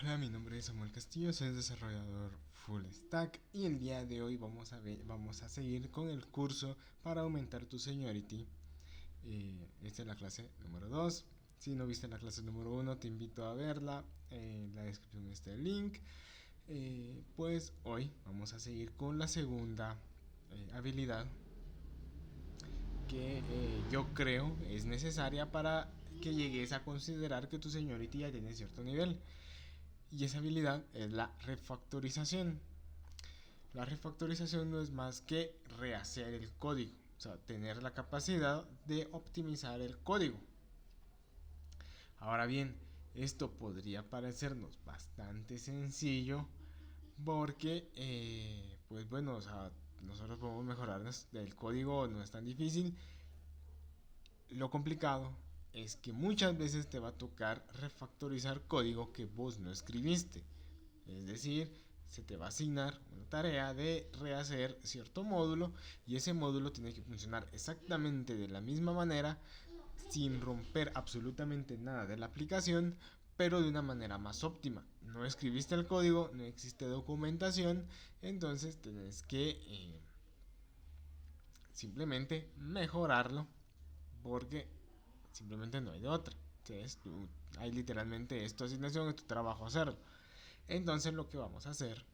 Hola, mi nombre es Samuel Castillo, soy desarrollador Full Stack y el día de hoy vamos a seguir con el curso para aumentar tu seniority. Esta es la clase número 2. Si no viste la clase número 1, te invito a verla. En la descripción está el link. Pues hoy vamos a seguir con la segunda habilidad que yo creo es necesaria para que llegues a considerar que tu seniority ya tiene cierto nivel. Y esa habilidad es la refactorización. La refactorización no es más que rehacer el código, o sea, tener la capacidad de optimizar el código. Ahora bien, esto podría parecernos bastante sencillo porque, pues bueno, o sea, nosotros podemos mejorar el código, no es tan difícil. Lo complicado es que muchas veces te va a tocar refactorizar código que vos no escribiste. Es decir, se te va a asignar una tarea de rehacer cierto módulo y ese módulo tiene que funcionar exactamente de la misma manera sin romper absolutamente nada de la aplicación, pero de una manera más óptima. No escribiste el código, no existe documentación, entonces tienes que simplemente mejorarlo porque simplemente no hay de otra. Entonces, hay literalmente esta asignación, es tu trabajo hacerlo. Entonces lo que vamos a hacer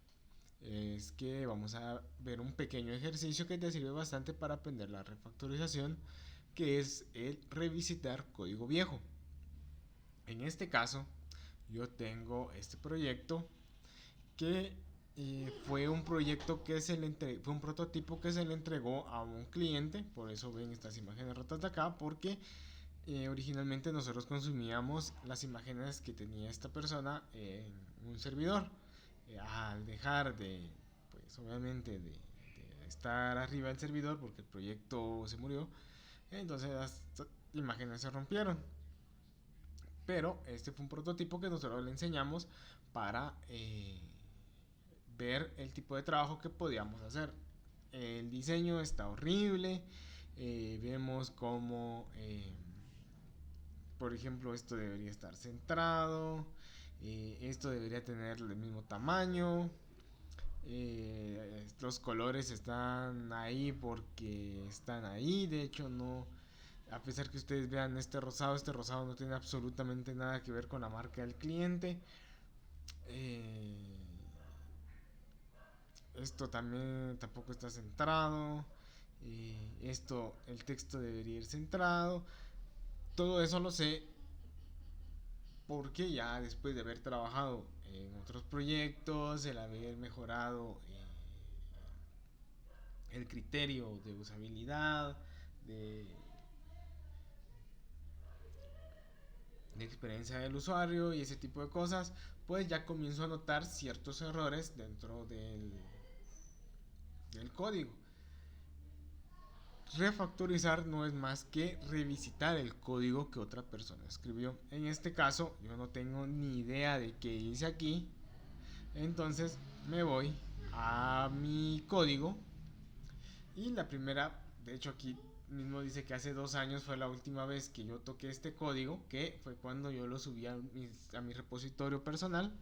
es que vamos a ver un pequeño ejercicio que te sirve bastante para aprender la refactorización, que es el revisitar código viejo. En este caso, yo tengo este proyecto que fue un proyecto que fue un prototipo que se le entregó a un cliente, por eso ven estas imágenes rotas de acá, porque originalmente nosotros consumíamos las imágenes que tenía esta persona en un servidor. Al dejar de, pues obviamente de estar arriba del servidor porque el proyecto se murió, entonces las imágenes se rompieron. Pero este fue un prototipo que nosotros le enseñamos para ver el tipo de trabajo que podíamos hacer. El diseño está horrible. Vemos como por ejemplo, esto debería estar centrado, esto debería tener el mismo tamaño, los colores están ahí porque están ahí, de hecho no, a pesar que ustedes vean este rosado no tiene absolutamente nada que ver con la marca del cliente. Eh, Esto también tampoco está centrado. Esto, el texto debería ir centrado. Todo eso lo sé porque ya después de haber trabajado en otros proyectos, el haber mejorado el criterio de usabilidad, de, de experiencia del usuario y ese tipo de cosas, pues ya comienzo a notar ciertos errores dentro del código. Refactorizar no es más que revisitar el código que otra persona escribió. En este caso, yo no tengo ni idea de qué hice aquí. Entonces me voy a mi código y la primera, de hecho aquí mismo dice que hace 2 años fue la última vez que yo toqué este código, que fue cuando yo lo subí a mi repositorio personal.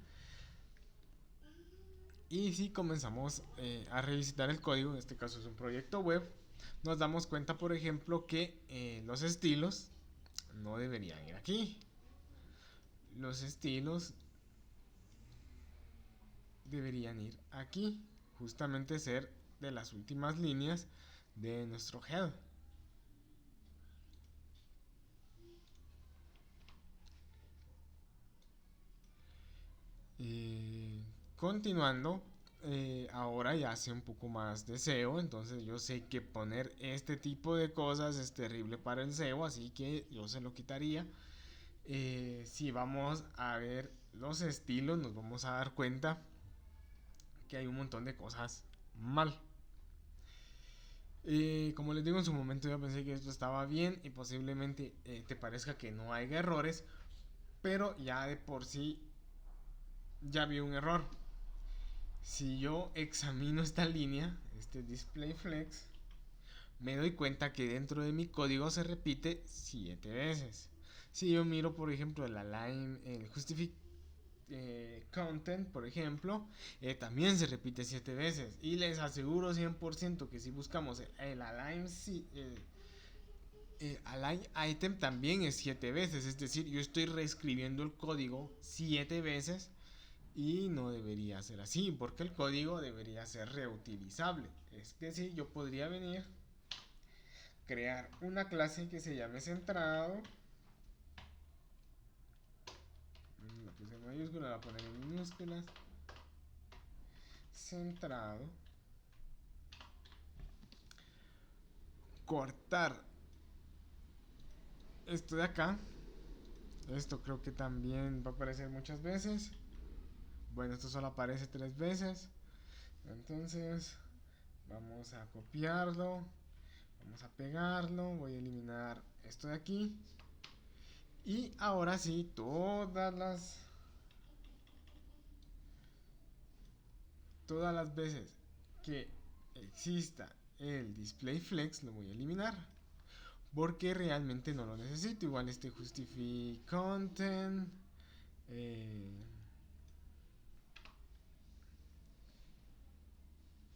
Y si comenzamos a revisitar el código, en este caso es un proyecto web, nos damos cuenta, por ejemplo, que los estilos no deberían ir aquí. Los estilos deberían ir aquí, justamente ser de las últimas líneas de nuestro head. Continuando, ahora ya sé un poco más de SEO, entonces yo sé que poner este tipo de cosas es terrible para el SEO, así que yo se lo quitaría. Si vamos a ver los estilos, nos vamos a dar cuenta que hay un montón de cosas mal. Como les digo, en su momento yo pensé que esto estaba bien y posiblemente te parezca que no haya errores, pero ya de por sí ya vi un error. Si yo examino esta línea, este display flex, me doy cuenta que dentro de mi código se repite 7 veces. Si yo miro, por ejemplo, el align, el content, por ejemplo, también se repite 7 veces. Y les aseguro 100% que si buscamos el align item también es 7 veces. Es decir, yo estoy reescribiendo el código 7 veces. Y no debería ser así, porque el código debería ser reutilizable. Es decir, yo podría venir, crear una clase que se llame centrado. La puse en mayúsculas, la poner en minúsculas. Centrado. Cortar esto de acá. Esto creo que también va a aparecer muchas veces. Bueno, esto solo aparece 3 veces. Entonces, vamos a copiarlo. Vamos a pegarlo. Voy a eliminar esto de aquí. Y ahora sí, todas las veces que exista el display flex lo voy a eliminar, porque realmente no lo necesito. Igual este justify content,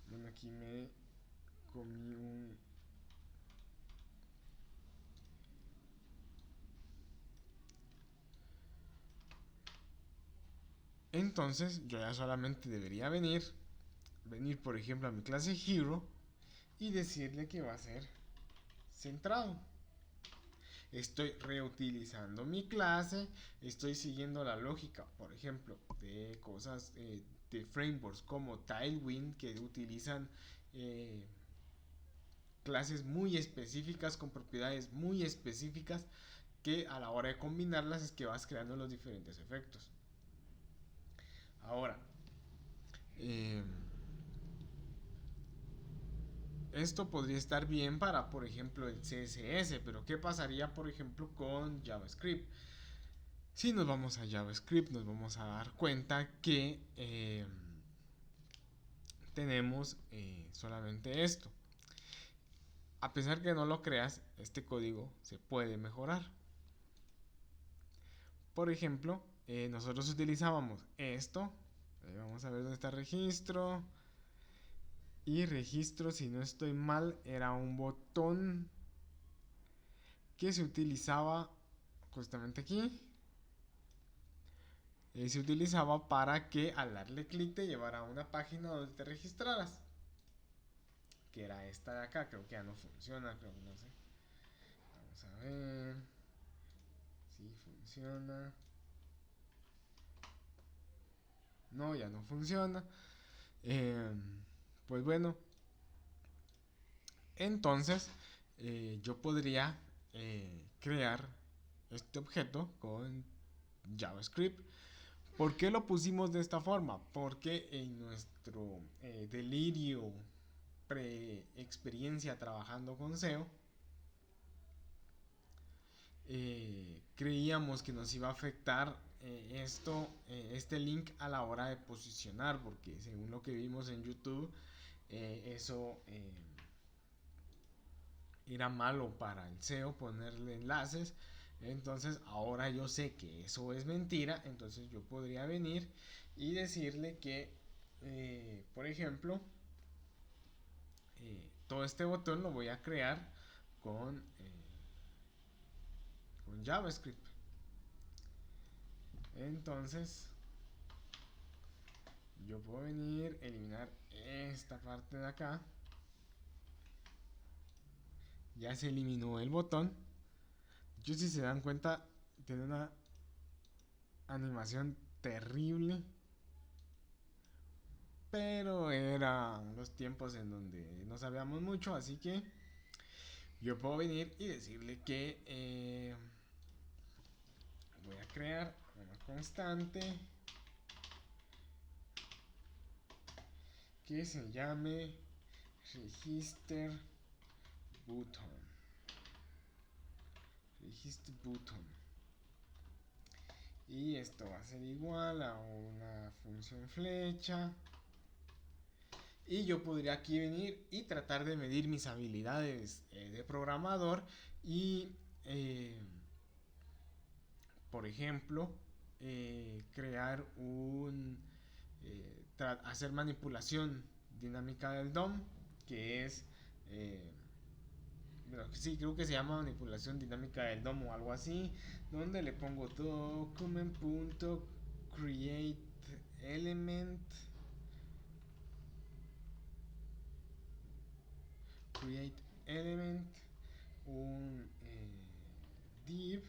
bueno, aquí me comí un entonces yo ya solamente debería venir por ejemplo a mi clase hero y decirle que va a ser centrado. Estoy reutilizando mi clase, estoy siguiendo la lógica, por ejemplo, de cosas de frameworks como Tailwind que utilizan clases muy específicas con propiedades muy específicas que a la hora de combinarlas es que vas creando los diferentes efectos. Ahora, eh, esto podría estar bien para, por ejemplo, el CSS, pero ¿qué pasaría, por ejemplo, con JavaScript? Si nos vamos a JavaScript, nos vamos a dar cuenta que tenemos solamente esto. A pesar que no lo creas, este código se puede mejorar. Por ejemplo, nosotros utilizábamos esto. Vamos a ver dónde está registro. Y registro, si no estoy mal, era un botón que se utilizaba justamente aquí. Se utilizaba para que al darle clic te llevara a una página donde te registraras. Que era esta de acá, creo que ya no funciona, creo que no sé. Vamos a ver si funciona. No, ya no funciona. Pues bueno, entonces yo podría crear este objeto con JavaScript. ¿Por qué lo pusimos de esta forma? Porque en nuestro delirio pre-experiencia trabajando con SEO, creíamos que nos iba a afectar este link a la hora de posicionar, porque según lo que vimos en YouTube, eso era malo para el SEO ponerle enlaces. Entonces ahora yo sé que eso es mentira, entonces yo podría venir y decirle que, por ejemplo, todo este botón lo voy a crear con JavaScript. Entonces yo puedo venir, eliminar esta parte de acá. Ya se eliminó el botón. Yo, si se dan cuenta, tiene una animación terrible. Pero eran los tiempos en donde no sabíamos mucho, así que yo puedo venir y decirle que voy a crear una constante que se llame register button. Register button. Y esto va a ser igual a una función flecha. Y yo podría aquí venir y tratar de medir mis habilidades de programador y, por ejemplo, crear hacer manipulación dinámica del DOM, que es, eh, bueno, sí, creo que se llama manipulación dinámica del DOM o algo así, donde le pongo document.createElement create element, un div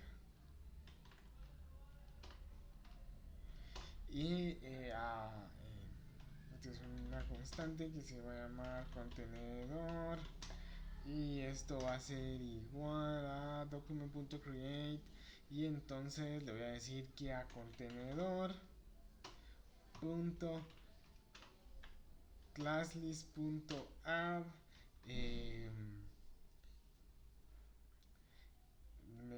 y es una constante que se va a llamar contenedor, y esto va a ser igual a document.create, y entonces le voy a decir que a contenedor punto classlist.add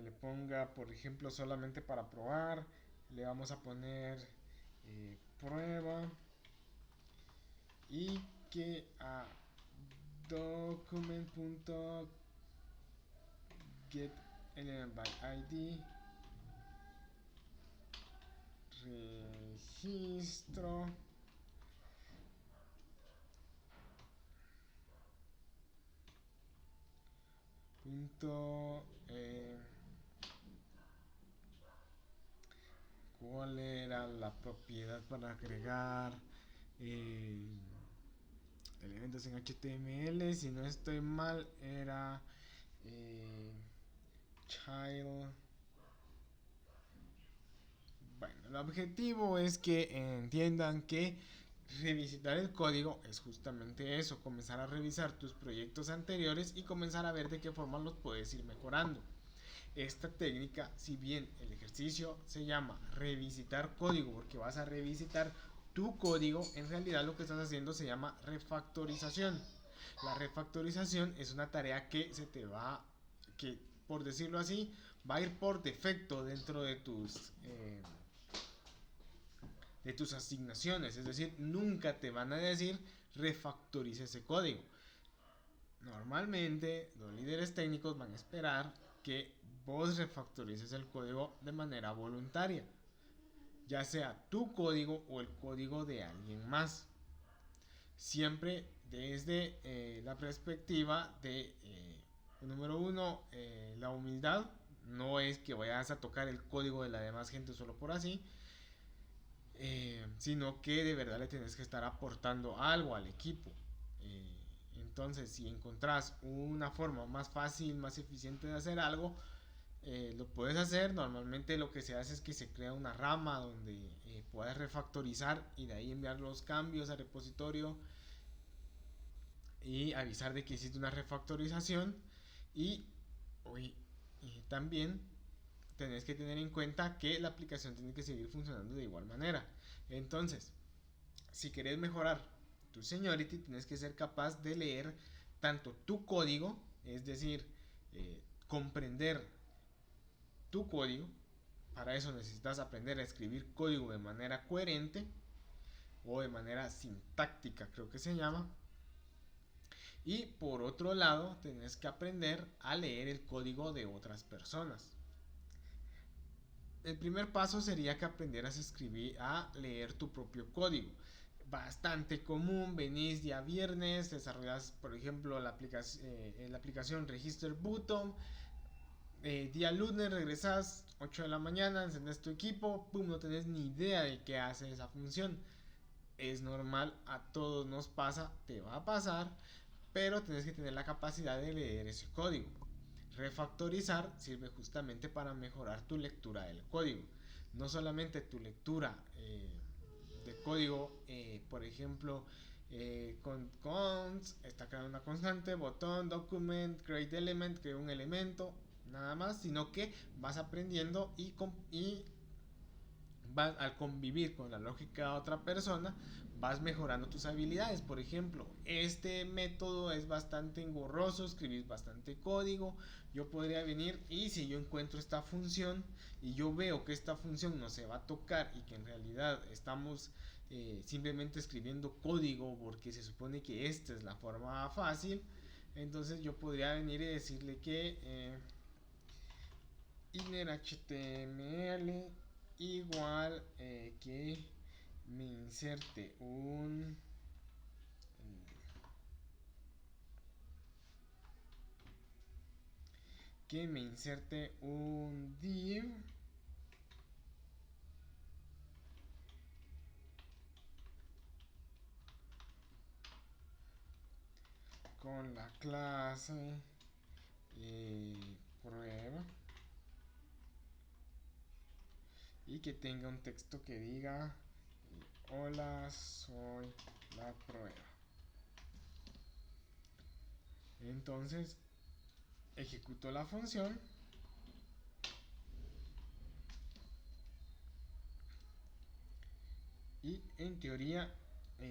le ponga, por ejemplo, solamente para probar, le vamos a poner prueba, y que a document.getElementById registro punto cuál era la propiedad para agregar elementos en HTML, si no estoy mal era child. Bueno, el objetivo es que entiendan que revisitar el código es justamente eso, comenzar a revisar tus proyectos anteriores y comenzar a ver de qué forma los puedes ir mejorando. Esta técnica, si bien el ejercicio se llama revisitar código porque vas a revisitar tu código, en realidad lo que estás haciendo se llama refactorización. La refactorización es una tarea que se te va, que por decirlo así, va a ir por defecto dentro de tus asignaciones, es decir, nunca te van a decir refactoriza ese código. Normalmente los líderes técnicos van a esperar que vos refactorices el código de manera voluntaria, ya sea tu código o el código de alguien más. Siempre desde la perspectiva de, número uno, la humildad. No es que vayas a tocar el código de la demás gente solo por así, sino que de verdad le tienes que estar aportando algo al equipo. Entonces, si encontrás una forma más fácil, más eficiente de hacer algo, lo puedes hacer. Normalmente lo que se hace es que se crea una rama donde puedas refactorizar y de ahí enviar los cambios al repositorio y avisar de que hiciste una refactorización. Y, y también tenés que tener en cuenta que la aplicación tiene que seguir funcionando de igual manera. Entonces, si querés mejorar tu seniority, tienes que ser capaz de leer tanto tu código, es decir, comprender tu código. Para eso necesitas aprender a escribir código de manera coherente o de manera sintáctica, creo que se llama. Y por otro lado, tienes que aprender a leer el código de otras personas. El primer paso sería que aprendieras a leer tu propio código. Bastante común, venís día viernes, desarrollas por ejemplo la aplicación Register Button, día lunes regresas 8 de la mañana, encendés tu equipo, pum, no tenés ni idea de qué hace esa función. Es normal, a todos nos pasa, te va a pasar, pero tienes que tener la capacidad de leer ese código. Refactorizar sirve justamente para mejorar tu lectura del código. No solamente tu lectura de código, por ejemplo, con const, está creando una constante, botón, document, create element, crea un elemento, nada más, sino que vas aprendiendo y vas, al convivir con la lógica de otra persona, vas mejorando tus habilidades. Por ejemplo, este método es bastante engorroso, escribís bastante código. Yo podría venir y si yo encuentro esta función y yo veo que esta función no se va a tocar y que en realidad estamos simplemente escribiendo código porque se supone que esta es la forma fácil, entonces yo podría venir y decirle que inner HTML igual que me inserte un div con la clase prueba y que tenga un texto que diga hola, soy la prueba. Entonces ejecuto la función y en teoría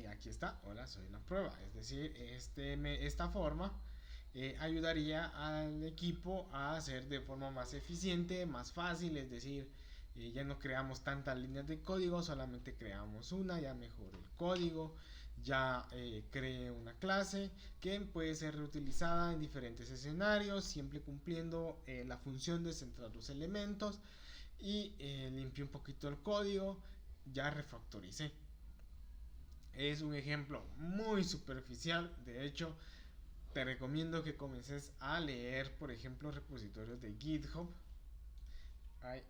aquí está, hola, soy la prueba. Es decir, esta forma ayudaría al equipo a hacer de forma más eficiente, más fácil, es decir, ya no creamos tantas líneas de código, solamente creamos una, ya mejoró el código, ya creé una clase que puede ser reutilizada en diferentes escenarios, siempre cumpliendo la función de centrar los elementos y limpié un poquito el código, ya refactoricé. Es un ejemplo muy superficial, de hecho te recomiendo que comiences a leer, por ejemplo, repositorios de GitHub. Hay,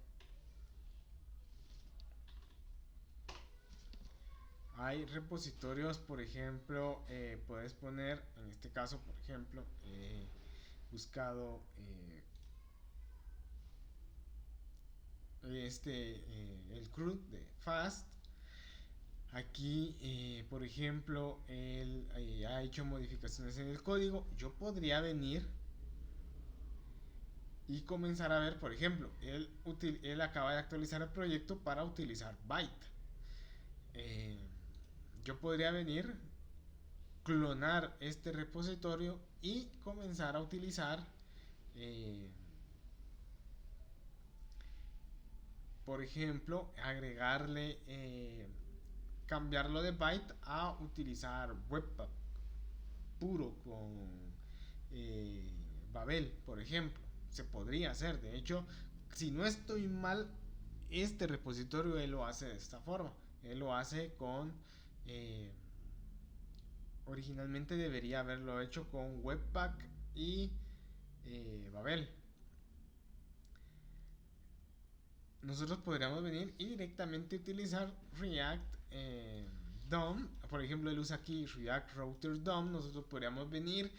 hay repositorios, por ejemplo, puedes poner, en este caso, por ejemplo, buscado el CRUD de Fast. Aquí, por ejemplo, él ha hecho modificaciones en el código. Yo podría venir y comenzar a ver, por ejemplo, él acaba de actualizar el proyecto para utilizar Byte. Eh, yo podría venir, clonar este repositorio y comenzar a utilizar, eh, por ejemplo, agregarle, cambiarlo de Byte a utilizar Webpack puro con eh, Babel, por ejemplo. Se podría hacer, de hecho, si no estoy mal, este repositorio él lo hace de esta forma. Él lo hace con eh, originalmente debería haberlo hecho con Webpack y Babel. Nosotros podríamos venir y directamente utilizar React DOM. Por ejemplo, él usa aquí React Router DOM. Nosotros podríamos venir,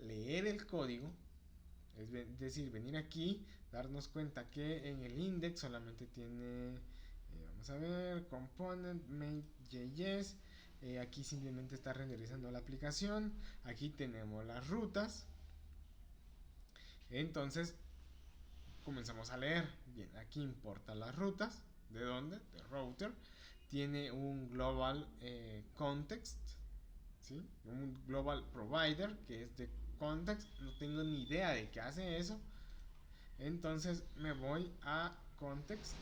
leer el código, es decir, venir aquí, darnos cuenta que en el index solamente tiene, vamos a ver, component main.js. Aquí simplemente está renderizando la aplicación. Aquí tenemos las rutas. Entonces comenzamos a leer. Bien, aquí importa las rutas. ¿De dónde? De router. Tiene un global context, ¿sí? Un global provider que es de context. No tengo ni idea de qué hace eso. Entonces me voy a context,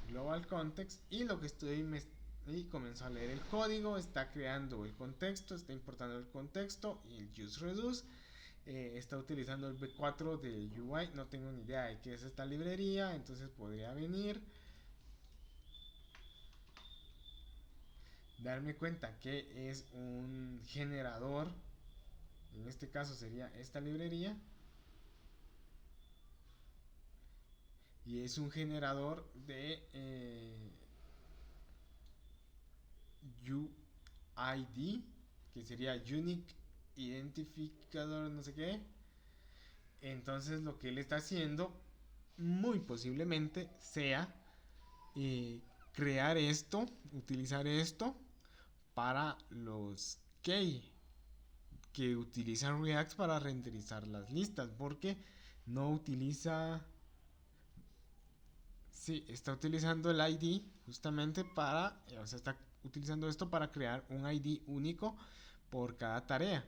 global context, y lo que y comienzo a leer el código. Está creando el contexto, está importando el contexto y el use reduce. Está utilizando el V4 de UI, no tengo ni idea de qué es esta librería, entonces podría venir, darme cuenta que es un generador, en este caso sería esta librería, y es un generador de UID, que sería Unique Identifier, no sé qué. Entonces lo que él está haciendo muy posiblemente sea eh, crear esto, utilizar esto para los que utilizan React para renderizar las listas, porque no utiliza, sí, está utilizando el ID justamente para, o sea, está utilizando esto para crear un ID único por cada tarea.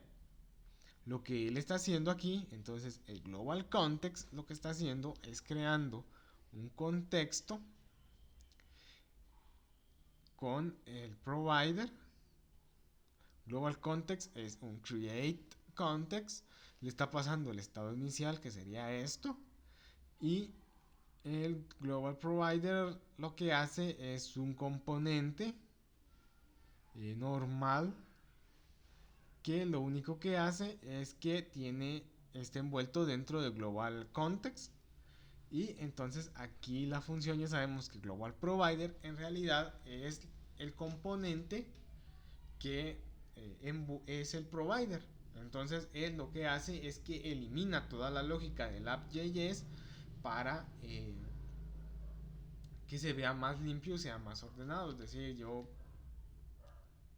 Lo que él está haciendo aquí, entonces el global context lo que está haciendo es creando un contexto con el provider. Global context es un create context, le está pasando el estado inicial que sería esto y El Global Provider lo que hace es un componente normal que lo único que hace es que está envuelto dentro de Global Context. Y entonces aquí la función, ya sabemos que Global Provider en realidad es el componente que es el provider. Entonces él lo que hace es que elimina toda la lógica del app.js para que se vea más limpio, sea más ordenado. Es decir,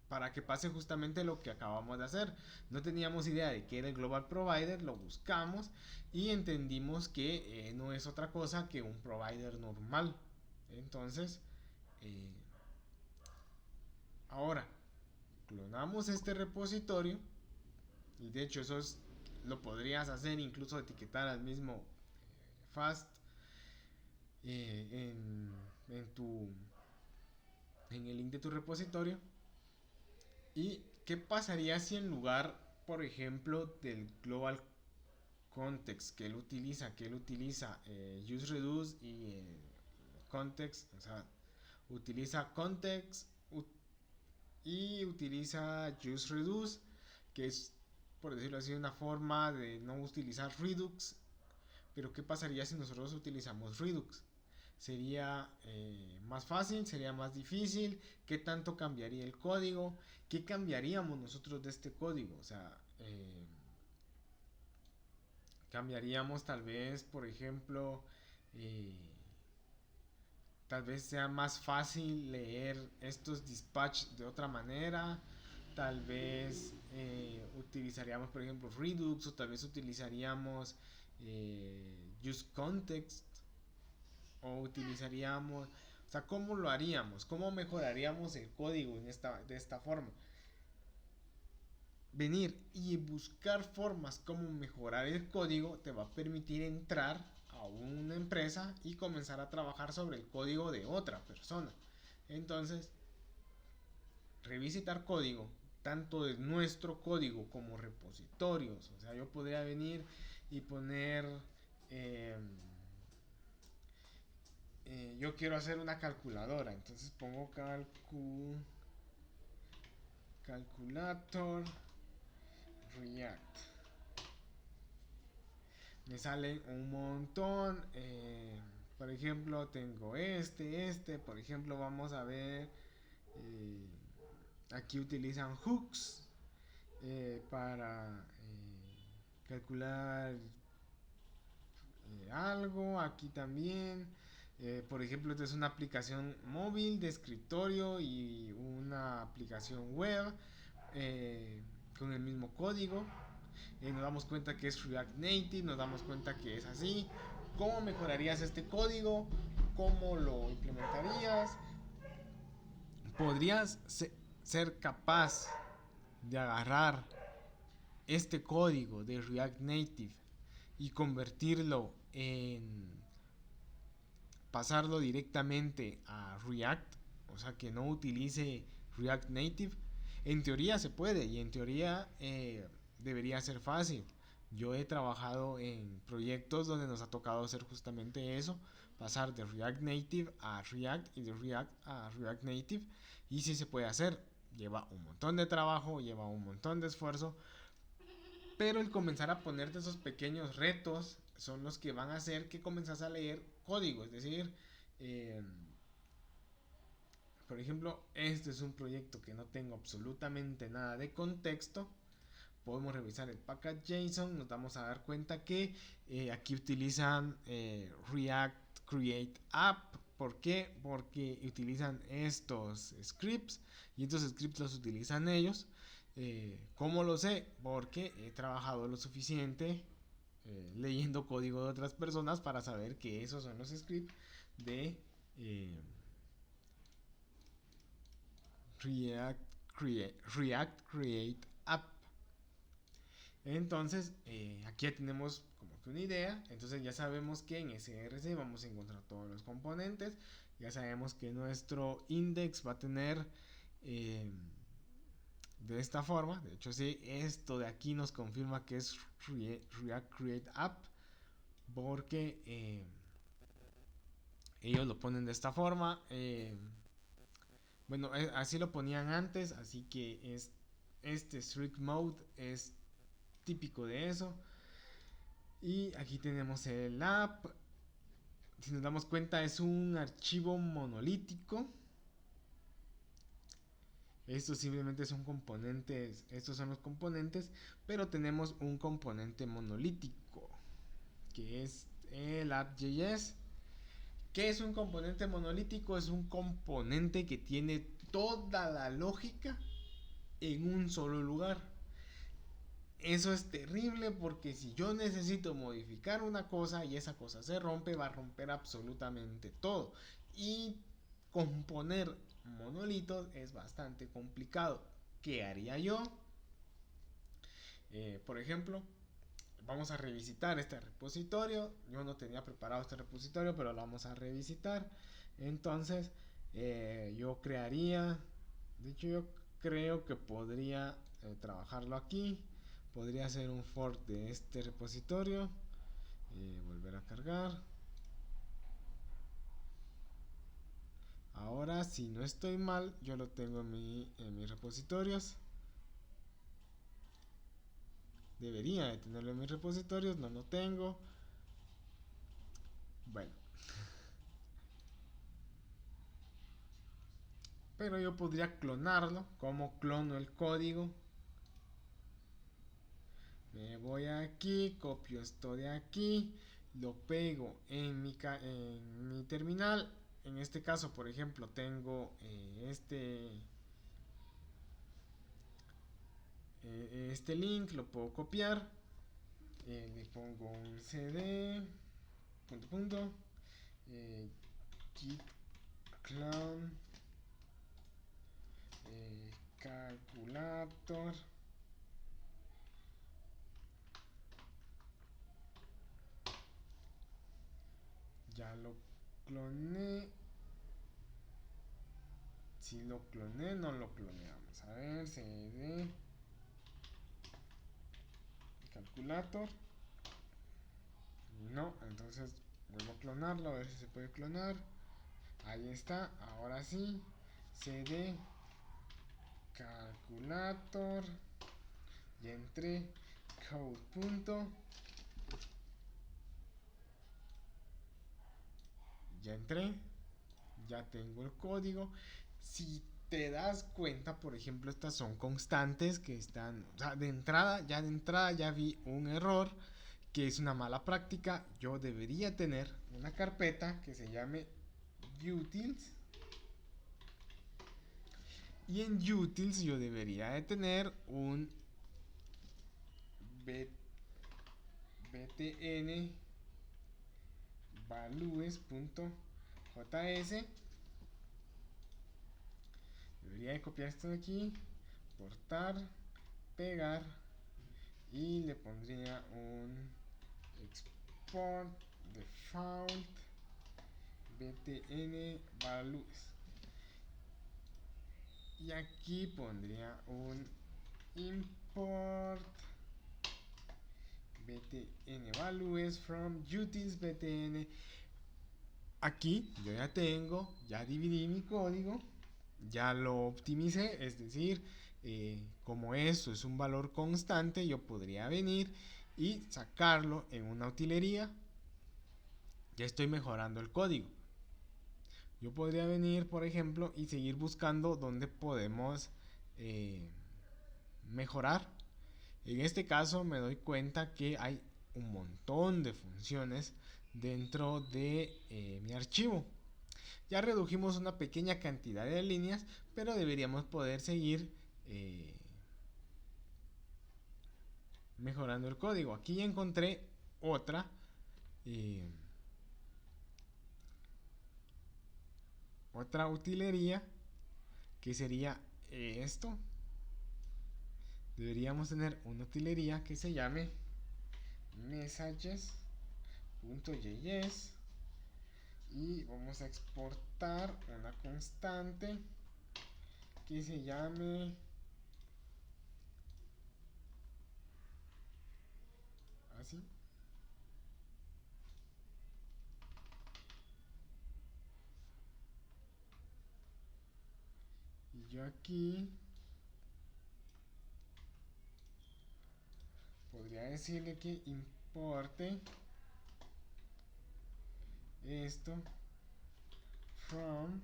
para que pase justamente lo que acabamos de hacer. No teníamos idea de qué era el Global Provider, lo buscamos y entendimos que no es otra cosa que un provider normal. Entonces, eh, ahora clonamos este repositorio y de hecho lo podrías hacer, incluso etiquetar al mismo fast en tu en el link de tu repositorio. ¿Y qué pasaría si en lugar, por ejemplo, del global context que él utiliza useReduce y context, o sea, utiliza context y utiliza useReduce, que es, por decirlo así, una forma de no utilizar Redux? Pero ¿qué pasaría si nosotros utilizamos Redux? ¿Sería más fácil? ¿Sería más difícil? ¿Qué tanto cambiaría el código? ¿Qué cambiaríamos nosotros de este código? O sea, cambiaríamos tal vez, por ejemplo, eh, tal vez sea más fácil leer estos dispatch de otra manera. Tal vez utilizaríamos, por ejemplo, Redux, o tal vez utilizaríamos Use Context, o utilizaríamos, o sea, ¿cómo lo haríamos? ¿Cómo mejoraríamos el código de esta forma? Venir y buscar formas como mejorar el código te va a permitir entrar a una empresa y comenzar a trabajar sobre el código de otra persona. Entonces, revisitar código, tanto de nuestro código como repositorios. O sea, yo podría venir y poner, eh, yo quiero hacer una calculadora, entonces pongo calculator React. Me salen un montón. Por ejemplo, tengo por ejemplo, vamos a ver. eh, Aquí utilizan hooks para calcular algo. Aquí también. Por ejemplo, esta es una aplicación móvil de escritorio y una aplicación web con el mismo código. Nos damos cuenta que es React Native, nos damos cuenta que es así. ¿Cómo mejorarías este código? ¿Cómo lo implementarías? ¿Podrías ser capaz de agarrar este código de React Native y convertirlo pasarlo directamente a React? O sea, que no utilice React Native. En teoría se puede y en teoría debería ser fácil. Yo he trabajado en proyectos donde nos ha tocado hacer justamente eso, pasar de React Native a React y de React a React Native, y sí se puede hacer. Lleva un montón de trabajo, lleva un montón de esfuerzo, pero el comenzar a ponerte esos pequeños retos son los que van a hacer que comiences a leer código. Es decir, eh, por ejemplo, este es un proyecto que no tengo absolutamente nada de contexto. Podemos revisar el package.json, nos vamos a dar cuenta que aquí utilizan React Create App. ¿Por qué? Porque utilizan estos scripts y estos scripts los utilizan ellos. ¿Cómo lo sé? Porque he trabajado lo suficiente leyendo código de otras personas para saber que esos son los scripts de React Create App. Entonces, aquí ya tenemos como que una idea. Entonces ya sabemos que en SRC vamos a encontrar todos los componentes. Ya sabemos que nuestro index va a tener de esta forma. De hecho, sí, esto de aquí nos confirma que es React Create App. Porque Ellos lo ponen de esta forma. Bueno, así lo ponían antes, así que este strict mode es típico de eso. Y aquí tenemos el app. Si nos damos cuenta, es un archivo monolítico. Estos simplemente son componentes, estos son los componentes, pero tenemos un componente monolítico, que es el app.js. ¿Qué es un componente monolítico? Es un componente que tiene toda la lógica en un solo lugar. Eso es terrible porque si yo necesito modificar una cosa y esa cosa se rompe, va a romper absolutamente todo. Y componer monolitos es bastante complicado. ¿Qué haría yo? Por ejemplo, vamos a revisitar este repositorio. Yo no tenía preparado este repositorio, pero lo vamos a revisitar. Entonces, yo crearía, de hecho yo creo que podría trabajarlo aquí. Podría hacer un fork de este repositorio. Volver a cargar. Ahora, si no estoy mal, yo lo tengo en mis repositorios. Debería de tenerlo en mis repositorios, no lo tengo. Bueno, pero yo podría clonarlo. ¿Cómo clono el código? Me voy aquí, copio esto de aquí, lo pego en mi terminal. En este caso, por ejemplo, tengo este link, lo puedo copiar. Le pongo un cd, punto, punto, git clone, calculator. Ya lo cloné. Si lo cloné, no lo cloné. Vamos a ver, cd calculator. No, entonces vuelvo a clonarlo, a ver si se puede clonar. Ahí está, ahora sí. cd calculator. Ya entré. Code. Punto. Ya entré. Ya tengo el código. Si te das cuenta, por ejemplo, estas son constantes que están, o sea, de entrada ya vi un error que es una mala práctica. Yo debería tener una carpeta que se llame utils, y en utils yo debería de tener un btn values.js. Debería de copiar esto de aquí, portar, pegar, y le pondría un export default btn values, y aquí pondría un import btn values from utils btn. Aquí yo ya dividí mi código, ya lo optimicé, es decir, como esto es un valor constante, yo podría venir y sacarlo en una utilería. Ya estoy mejorando el código. Yo podría venir, por ejemplo, y seguir buscando dónde podemos mejorar. En este caso me doy cuenta que hay un montón de funciones dentro de mi archivo. Ya redujimos una pequeña cantidad de líneas, pero deberíamos poder seguir mejorando el código. Aquí ya encontré otra eh, otra utilería que sería esto. Deberíamos tener una utilería que se llame messages.js, y vamos a exportar una constante que se llame así. yo aquí podría decirle que importe esto from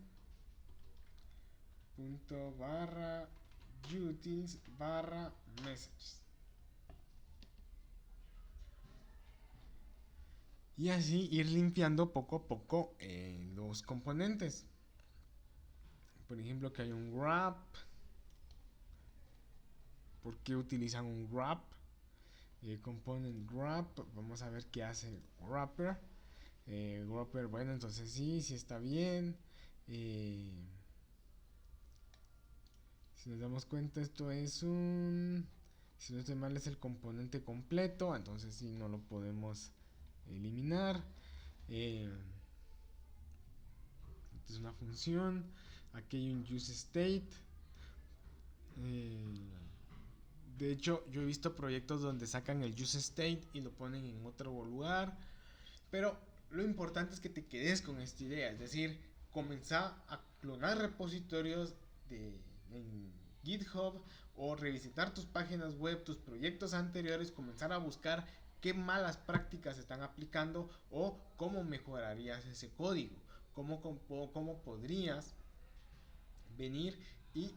punto barra utils barra messages, y así ir limpiando poco a poco los componentes. Por ejemplo, que hay un wrap. ¿Por qué utilizan un wrap? Component wrap. Vamos a ver qué hace wrapper. Wrapper, bueno, entonces sí está bien. Si nos damos cuenta, esto es un... Si no estoy mal, es el componente completo. Entonces sí, no lo podemos eliminar. Esto es una función. Aquí hay un useState. De hecho, yo he visto proyectos donde sacan el useState y lo ponen en otro lugar. Pero lo importante es que te quedes con esta idea. Es decir, comenzar a clonar repositorios en GitHub o revisitar tus páginas web, tus proyectos anteriores, comenzar a buscar qué malas prácticas se están aplicando o cómo mejorarías ese código, cómo podrías venir y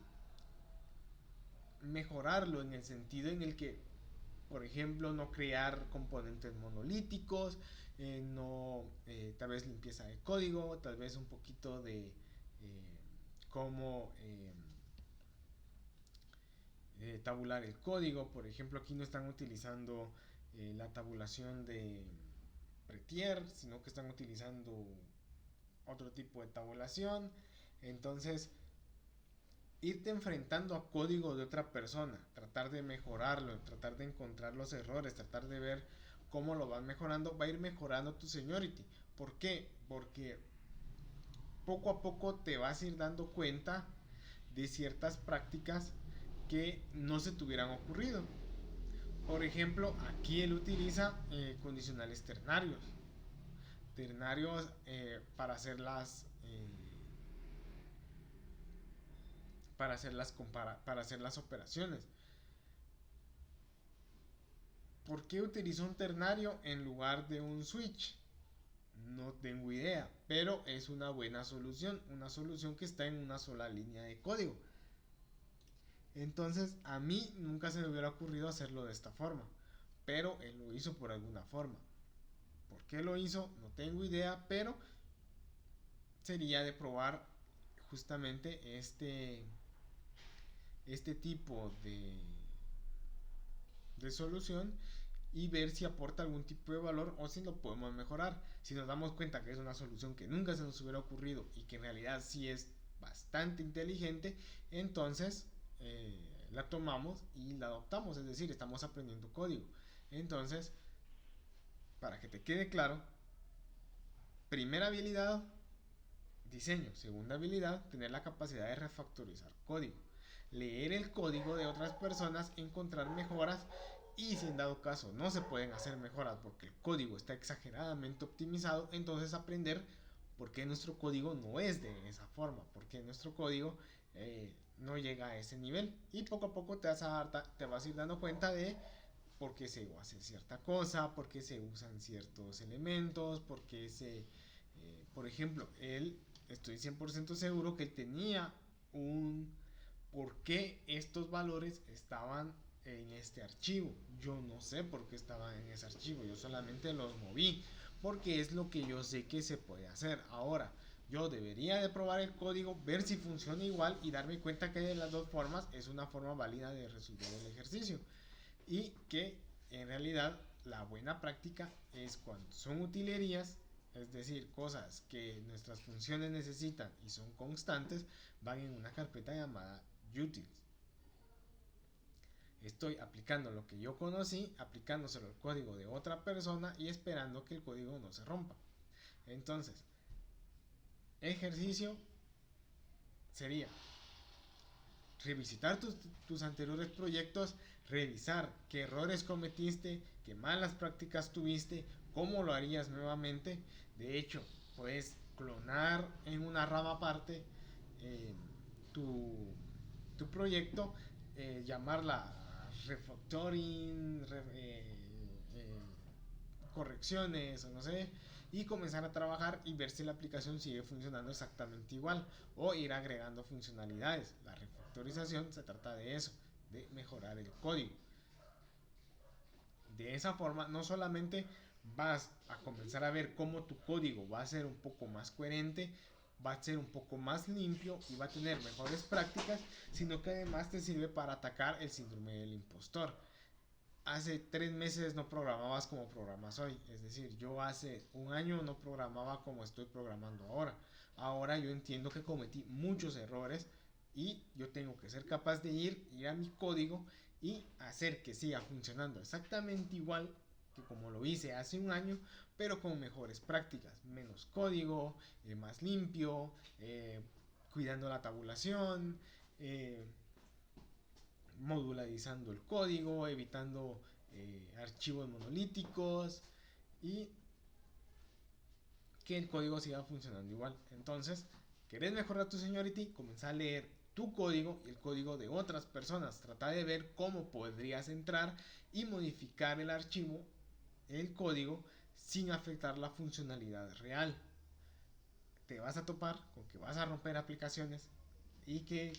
mejorarlo en el sentido en el que, por ejemplo, no crear componentes monolíticos, no, tal vez limpieza de código, tal vez un poquito de cómo tabular el código. Por ejemplo, aquí no están utilizando la tabulación de Prettier, sino que están utilizando otro tipo de tabulación. Entonces, irte enfrentando a código de otra persona, tratar de mejorarlo, tratar de encontrar los errores, tratar de ver cómo lo vas mejorando, va a ir mejorando tu seniority. ¿Por qué? Porque poco a poco te vas a ir dando cuenta de ciertas prácticas que no se te hubieran ocurrido. Por ejemplo, aquí él utiliza condicionales ternarios. Ternarios para hacer para hacer las operaciones. ¿Por qué utilizó un ternario en lugar de un switch? No tengo idea, pero es una buena solución, una solución que está en una sola línea de código. Entonces, a mí nunca se me hubiera ocurrido hacerlo de esta forma, pero él lo hizo por alguna forma. ¿Por qué lo hizo? No tengo idea, pero sería de probar justamente este tipo de solución y ver si aporta algún tipo de valor o si lo podemos mejorar. Si nos damos cuenta que es una solución que nunca se nos hubiera ocurrido y que en realidad sí es bastante inteligente, entonces la tomamos y la adoptamos, es decir, estamos aprendiendo código. Entonces, para que te quede claro, primera habilidad, diseño. Segunda habilidad, tener la capacidad de refactorizar código. Leer el código de otras personas, encontrar mejoras y si en dado caso no se pueden hacer mejoras porque el código está exageradamente optimizado, entonces aprender por qué nuestro código no es de esa forma, por qué nuestro código no llega a ese nivel y poco a poco te vas a ir dando cuenta de por qué se hace cierta cosa, por qué se usan ciertos elementos, por qué por ejemplo, estoy 100% seguro que él tenía un por qué estos valores estaban en este archivo. Yo no sé por qué estaban en ese archivo, yo solamente los moví porque es lo que yo sé que se puede hacer. Ahora, yo debería de probar el código, ver si funciona igual y darme cuenta que de las dos formas es una forma válida de resolver el ejercicio. Y que en realidad la buena práctica es cuando son utilerías, es decir, cosas que nuestras funciones necesitan y son constantes, van en una carpeta llamada utils. Estoy aplicando lo que yo conocí, aplicándoselo al código de otra persona y esperando que el código no se rompa. Entonces, ejercicio sería revisitar tus anteriores proyectos, revisar qué errores cometiste, qué malas prácticas tuviste, cómo lo harías nuevamente. De hecho, puedes clonar en una rama aparte tu tu proyecto, llamarla refactoring, correcciones o no sé, y comenzar a trabajar y ver si la aplicación sigue funcionando exactamente igual o ir agregando funcionalidades. La refactorización se trata de eso, de mejorar el código. De esa forma no solamente vas a comenzar a ver cómo tu código va a ser un poco más coherente, va a ser un poco más limpio y va a tener mejores prácticas, sino que además te sirve para atacar el síndrome del impostor. Hace 3 meses no programabas como programas hoy, es decir, yo hace un año no programaba como estoy programando ahora. Ahora yo entiendo que cometí muchos errores y yo tengo que ser capaz de ir a mi código y hacer que siga funcionando exactamente igual que como lo hice hace un año, pero con mejores prácticas, menos código, más limpio, cuidando la tabulación, modularizando el código, evitando archivos monolíticos y que el código siga funcionando igual. Entonces, ¿querés mejorar tu seniority? Comienza a leer tu código y el código de otras personas. Trata de ver cómo podrías entrar y modificar el archivo, el código, sin afectar la funcionalidad real. Te vas a topar con que vas a romper aplicaciones y que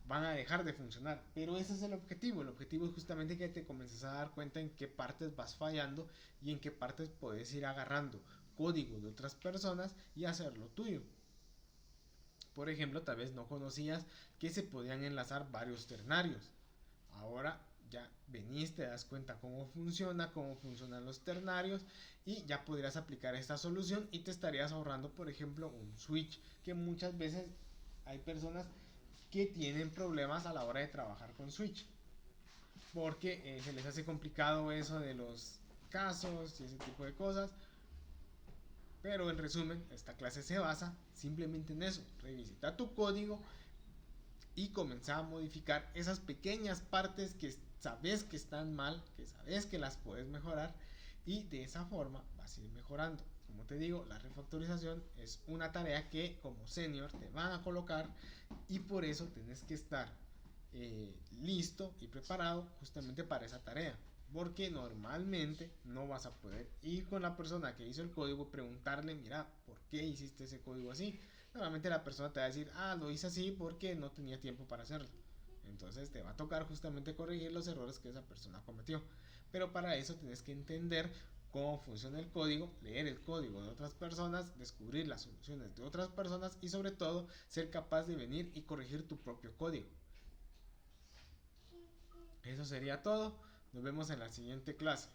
van a dejar de funcionar. Pero ese es el objetivo. El objetivo es justamente que te comiences a dar cuenta en qué partes vas fallando y en qué partes puedes ir agarrando código de otras personas y hacerlo tuyo. Por ejemplo, tal vez no conocías que se podían enlazar varios ternarios. Ahora ya venís, te das cuenta cómo funcionan los ternarios y ya podrías aplicar esta solución y te estarías ahorrando, por ejemplo, un switch que muchas veces hay personas que tienen problemas a la hora de trabajar con switch porque se les hace complicado eso de los casos y ese tipo de cosas. Pero en resumen, esta clase se basa simplemente en eso: revisitar tu código y comenzar a modificar esas pequeñas partes que sabes que están mal, que sabes que las puedes mejorar, y de esa forma vas a ir mejorando. Como te digo, la refactorización es una tarea que como senior te van a colocar y por eso tienes que estar listo y preparado justamente para esa tarea, porque normalmente no vas a poder ir con la persona que hizo el código y preguntarle, mira, ¿por qué hiciste ese código así? Normalmente la persona te va a decir, lo hice así porque no tenía tiempo para hacerlo. Entonces te va a tocar justamente corregir los errores que esa persona cometió. Pero para eso tienes que entender cómo funciona el código, leer el código de otras personas, descubrir las soluciones de otras personas y sobre todo ser capaz de venir y corregir tu propio código. Eso sería todo. Nos vemos en la siguiente clase.